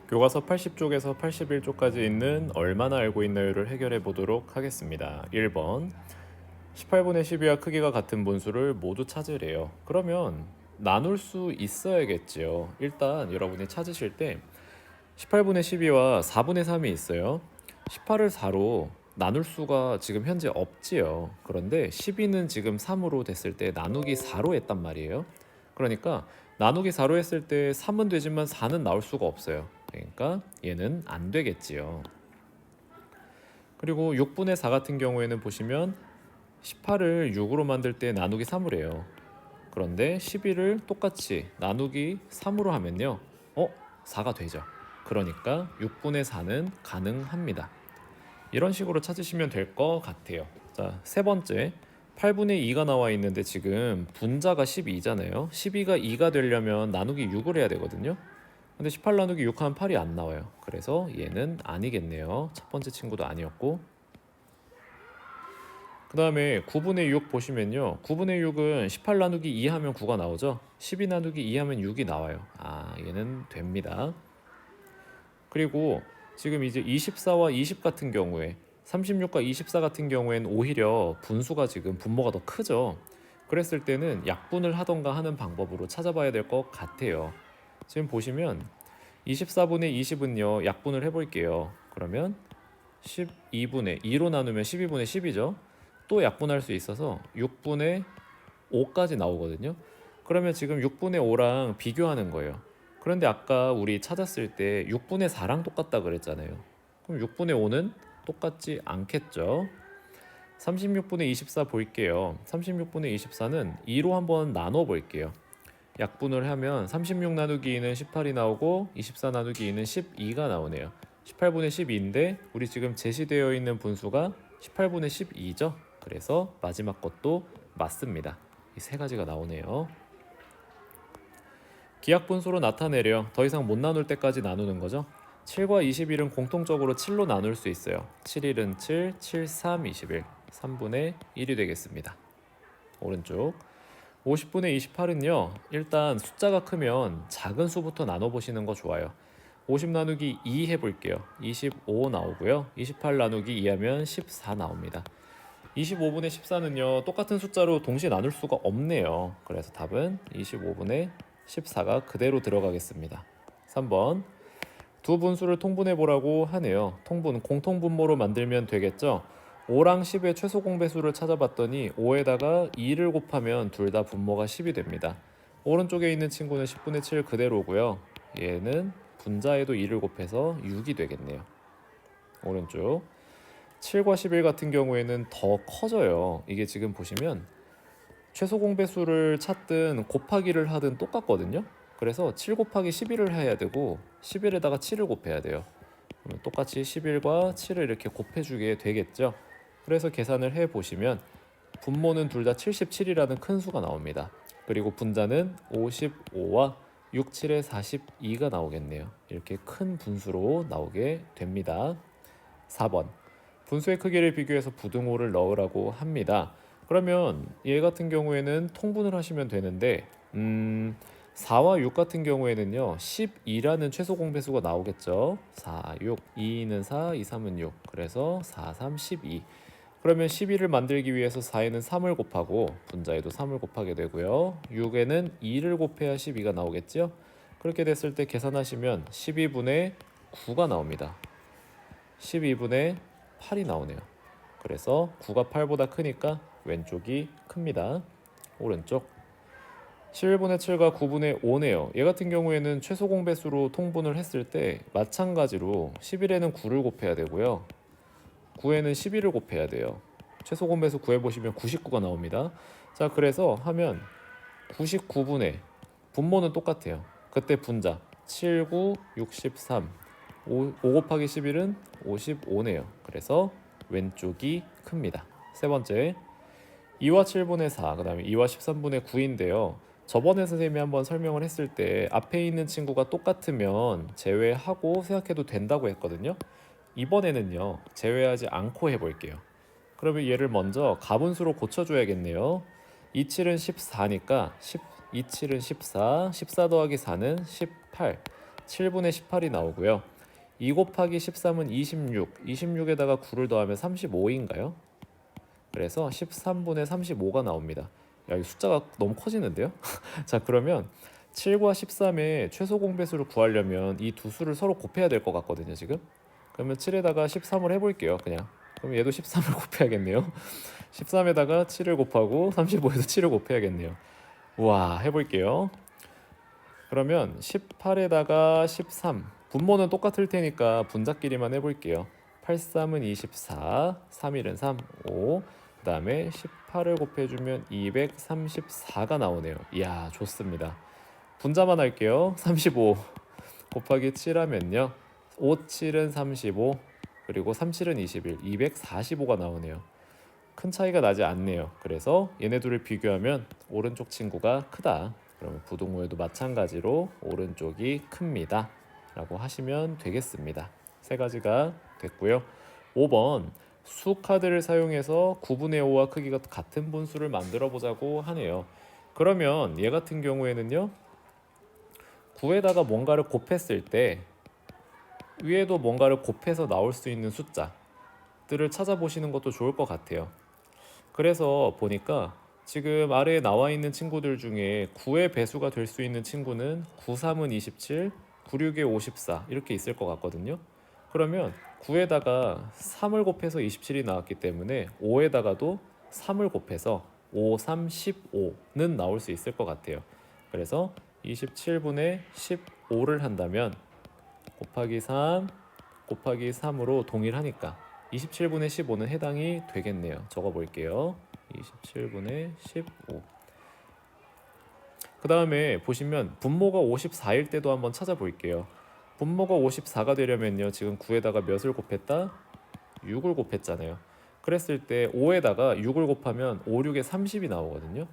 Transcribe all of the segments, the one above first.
교과서 80쪽에서 81쪽까지 있는 얼마나 알고 있나요를 해결해 보도록 하겠습니다. 1번 18분의 12와 크기가 같은 분수를 모두 찾으래요. 그러면 나눌 수 있어야겠지요. 일단 여러분이 찾으실 때 18분의 12와 4분의 3이 있어요. 18을 4로 나눌 수가 지금 현재 없지요. 그런데 12는 지금 3으로 됐을 때 나누기 4로 했단 말이에요. 그러니까 나누기 4로 했을 때 3은 되지만 4는 나올 수가 없어요. 그러니까 얘는 안 되겠지요. 그리고 6분의 4 같은 경우에는 보시면 18을 6으로 만들 때 나누기 3을 해요. 그런데 12를 똑같이 나누기 3으로 하면요. 4가 되죠. 그러니까 6분의 4는 가능합니다. 이런 식으로 찾으시면 될 것 같아요. 자, 세 번째 8분의 2가 나와 있는데 지금 분자가 12잖아요. 12가 2가 되려면 나누기 6을 해야 되거든요. 근데 18 나누기 6 하면 8이 안 나와요. 그래서 얘는 아니겠네요. 첫 번째 친구도 아니었고, 그 다음에 9분의 6 보시면요. 9분의 6은 18 나누기 2 하면 9가 나오죠. 12 나누기 2 하면 6이 나와요. 얘는 됩니다. 그리고 지금 이제 24와 20 같은 경우에 36과 24 같은 경우에는 오히려 분수가 지금 분모가 더 크죠. 그랬을 때는 약분을 하던가 하는 방법으로 찾아봐야 될 것 같아요. 지금 보시면 24분의 20은요. 약분을 해볼게요. 그러면 12분의 2로 나누면 12분의 10이죠. 또 약분할 수 있어서 6분의 5까지 나오거든요. 그러면 지금 6분의 5랑 비교하는 거예요. 그런데 아까 우리 찾았을 때 6분의 4랑 똑같다 그랬잖아요. 그럼 6분의 5는 똑같지 않겠죠. 36분의 24 볼게요. 36분의 24는 2로 한번 나눠 볼게요. 약분을 하면 36 나누기 2는 18이 나오고 24 나누기 2는 12가 나오네요. 18분의 12인데 우리 지금 제시되어 있는 분수가 18분의 12죠. 그래서 마지막 것도 맞습니다. 이 세 가지가 나오네요. 기하분수로 나타내려 더 이상 못 나눌 때까지 나누는 거죠. 7과 21은 공통적으로 7로 나눌 수 있어요. 7, 1은 7, 7, 3, 21, 3분의 1이 되겠습니다. 오른쪽 50분의 28은요. 일단 숫자가 크면 작은 수부터 나눠보시는 거 좋아요. 50 나누기 2 해볼게요. 25 나오고요. 28 나누기 2 하면 14 나옵니다. 25분의 14는요. 똑같은 숫자로 동시에 나눌 수가 없네요. 그래서 답은 25분의 14가 그대로 들어가겠습니다. 3번 두 분수를 통분해 보라고 하네요. 통분, 공통분모로 만들면 되겠죠? 5랑 10의 최소 공배수를 찾아봤더니 5에다가 2를 곱하면 둘 다 분모가 10이 됩니다. 오른쪽에 있는 친구는 10분의 7 그대로고요. 얘는 분자에도 2를 곱해서 6이 되겠네요. 오른쪽 7과 11 같은 경우에는 더 커져요. 이게 지금 보시면 최소 공배수를 찾든 곱하기를 하든 똑같거든요. 그래서 7 곱하기 11을 해야 되고 11에다가 7을 곱해야 돼요. 그러면 똑같이 11과 7을 이렇게 곱해주게 되겠죠. 그래서 계산을 해보시면 분모는 둘 다 77이라는 큰 수가 나옵니다. 그리고 분자는 55와 6, 7에 42가 나오겠네요. 이렇게 큰 분수로 나오게 됩니다. 4번 분수의 크기를 비교해서 부등호를 넣으라고 합니다. 그러면 얘 같은 경우에는 통분을 하시면 되는데 4와 6 같은 경우에는요 12라는 최소 공배수가 나오겠죠. 4, 6, 2는 4, 2, 3은 6 그래서 4, 3, 12 그러면 12를 만들기 위해서 4에는 3을 곱하고 분자에도 3을 곱하게 되고요 6에는 2를 곱해야 12가 나오겠죠. 그렇게 됐을 때 계산하시면 12분의 9가 나옵니다. 12분의 8이 나오네요. 그래서 9가 8보다 크니까 왼쪽이 큽니다. 오른쪽 11분의 7과 9분의 5네요. 얘 같은 경우에는 최소 공배수로 통분을 했을 때 마찬가지로 11에는 9를 곱해야 되고요. 9에는 11을 곱해야 돼요. 최소 공배수 구해보시면 99가 나옵니다. 자, 그래서 하면 99분의 분모는 똑같아요. 그때 분자 7, 9, 63 5 곱하기 11은 55네요. 그래서 왼쪽이 큽니다. 세 번째 2와 7분의 4, 그 다음에 2와 13분의 9인데요. 저번에 선생님이 한번 설명을 했을 때 앞에 있는 친구가 똑같으면 제외하고 생각해도 된다고 했거든요. 이번에는요. 제외하지 않고 해볼게요. 그러면 얘를 먼저 가분수로 고쳐줘야겠네요. 27은 14니까 27은 14, 14 더하기 4는 18, 7분의 18이 나오고요. 2 곱하기 13은 26, 26에다가 9를 더하면 35인가요? 그래서 13분의 35가 나옵니다. 야, 이 숫자가 너무 커지는데요? 자, 그러면 7과 13의 최소 공배수를 구하려면 이 두 수를 서로 곱해야 될 것 같거든요, 지금. 그러면 7에다가 13을 해볼게요, 그냥. 그럼 얘도 13을 곱해야겠네요. 13에다가 7을 곱하고 35에도 7을 곱해야겠네요. 우와, 해볼게요. 그러면 18에다가 13, 분모는 똑같을 테니까 분자끼리만 해볼게요. 83은 24, 31은 3, 5, 그 다음에 18을 곱해주면 234가 나오네요. 이야, 좋습니다. 분자만 할게요. 35 곱하기 7 하면요, 5, 7은 35, 그리고 3, 7은 21, 245가 나오네요. 큰 차이가 나지 않네요. 그래서 얘네 둘을 비교하면 오른쪽 친구가 크다. 그러면 부동호에도 마찬가지로 오른쪽이 큽니다 라고 하시면 되겠습니다. 세 가지가 됐고요. 5번, 수카드를 사용해서 9분의 5와 크기가 같은 분수를 만들어 보자고 하네요. 그러면 얘 같은 경우에는요, 9에다가 뭔가를 곱했을 때 위에도 뭔가를 곱해서 나올 수 있는 숫자들을 찾아보시는 것도 좋을 것 같아요. 그래서 보니까 지금 아래에 나와 있는 친구들 중에 9의 배수가 될 수 있는 친구는 9, 3은 27, 9, 6에 54 이렇게 있을 것 같거든요. 그러면 9에다가 3을 곱해서 27이 나왔기 때문에 5에다가도 3을 곱해서 5, 3, 15는 나올 수 있을 것 같아요. 그래서 27분의 15를 한다면 곱하기 3 곱하기 3으로 동일하니까 27분의 15는 해당이 되겠네요. 적어볼게요. 27분의 15. 그 다음에 보시면 분모가 54일 때도 한번 찾아볼게요. 분모가 54가 되려면요, 지금 9에다가 몇을 곱했다? 6을 곱했잖아요. 그랬을 때 5에다가 6을 곱하면 5, 6에 30이 나오거든요.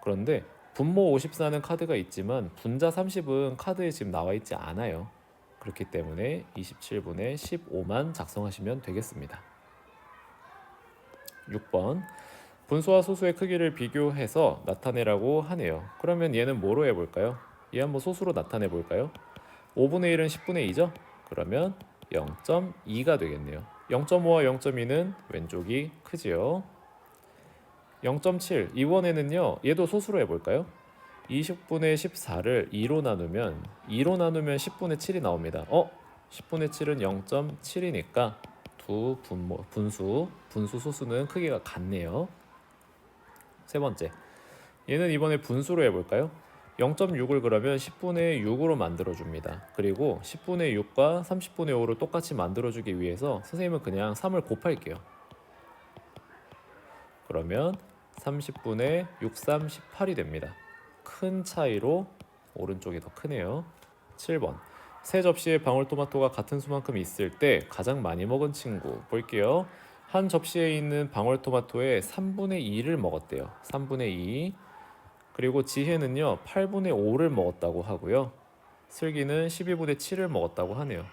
그런데 분모 54는 카드가 있지만 분자 30은 카드에 지금 나와 있지 않아요. 그렇기 때문에 27분의 15만 작성하시면 되겠습니다. 6번, 분수와 소수의 크기를 비교해서 나타내라고 하네요. 그러면 얘는 뭐로 해볼까요? 얘 한번 소수로 나타내 볼까요? 5분의 1은 10분의 2죠? 그러면 0.2가 되겠네요. 0.5와 0.2는 왼쪽이 크지요. 0.7, 이번에는요, 얘도 소수로 해볼까요? 20분의 14를 2로 나누면 10분의 7이 나옵니다. 10분의 7은 0.7이니까 두 분수 소수는 크기가 같네요. 세 번째, 얘는 이번에 분수로 해볼까요? 0.6을 그러면 10분의 6으로 만들어줍니다. 그리고 10분의 6과 30분의 5를 똑같이 만들어주기 위해서 선생님은 그냥 3을 곱할게요. 그러면 30분의 6, 3, 18이 됩니다. 큰 차이로 오른쪽이 더 크네요. 7번, 세 접시에 방울토마토가 같은 수만큼 있을 때 가장 많이 먹은 친구 볼게요. 한 접시에 있는 방울토마토의 3분의 2를 먹었대요. 3분의 2. 그리고 지혜는요 8분의 5를 먹었다고 하고요. 슬기는 12분의 7을 먹었다고 하네요.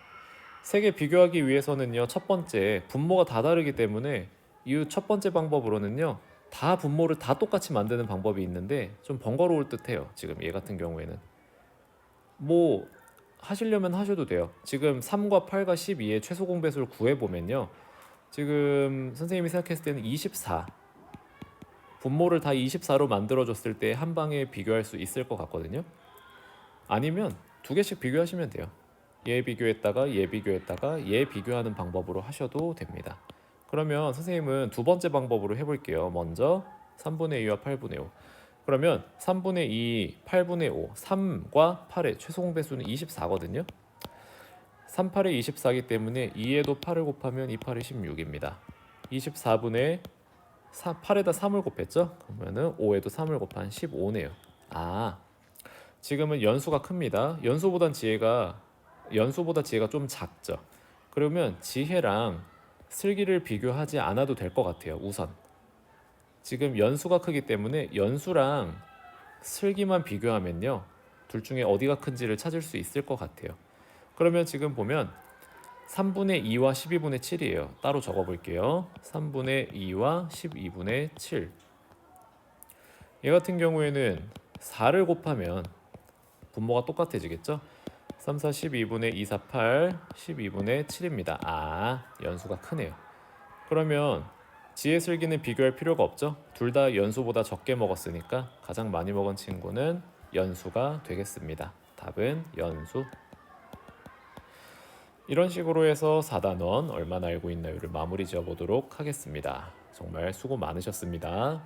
세 개 비교하기 위해서는요, 첫 번째 분모가 다 다르기 때문에 이 첫 번째 방법으로는요, 다 분모를 다 똑같이 만드는 방법이 있는데 좀 번거로울 듯해요. 지금 얘 같은 경우에는 뭐 하시려면 하셔도 돼요. 지금 3과 8과 12의 최소 공배수를 구해보면요, 지금 선생님이 생각했을 때는 24, 분모를 다 24로 만들어줬을 때 한 방에 비교할 수 있을 것 같거든요. 아니면 두 개씩 비교하시면 돼요. 얘 비교했다가 얘 비교했다가 얘 비교하는 방법으로 하셔도 됩니다. 그러면 선생님은 두 번째 방법으로 해볼게요. 먼저 3분의 2와 8분의 5. 그러면 3분의 2, 8분의 5, 3과 8의 최소 공배수는 24거든요. 3, 8에 24이기 때문에 2에도 8을 곱하면 2, 8이 16입니다. 24분의 8에다 3을 곱했죠? 그러면은 5에도 3을 곱한 15네요. 지금은 연수가 큽니다. 연수보다 지혜가 좀 작죠. 그러면 지혜랑 슬기를 비교하지 않아도 될 것 같아요. 우선 지금 연수가 크기 때문에 연수랑 슬기만 비교하면요, 둘 중에 어디가 큰지를 찾을 수 있을 것 같아요. 그러면 지금 보면 3분의 2와 12분의 7이에요. 따로 적어볼게요. 3분의 2와 12분의 7. 얘 같은 경우에는 4를 곱하면 분모가 똑같아지겠죠? 3, 4, 12분의 2, 4, 8, 12분의 7입니다. 아, 연수가 크네요. 그러면 지혜 슬기는 비교할 필요가 없죠? 둘 다 연수보다 적게 먹었으니까 가장 많이 먹은 친구는 연수가 되겠습니다. 답은 연수. 이런 식으로 해서 4단원 얼마나 알고 있나요를 마무리 지어보도록 하겠습니다. 정말 수고 많으셨습니다.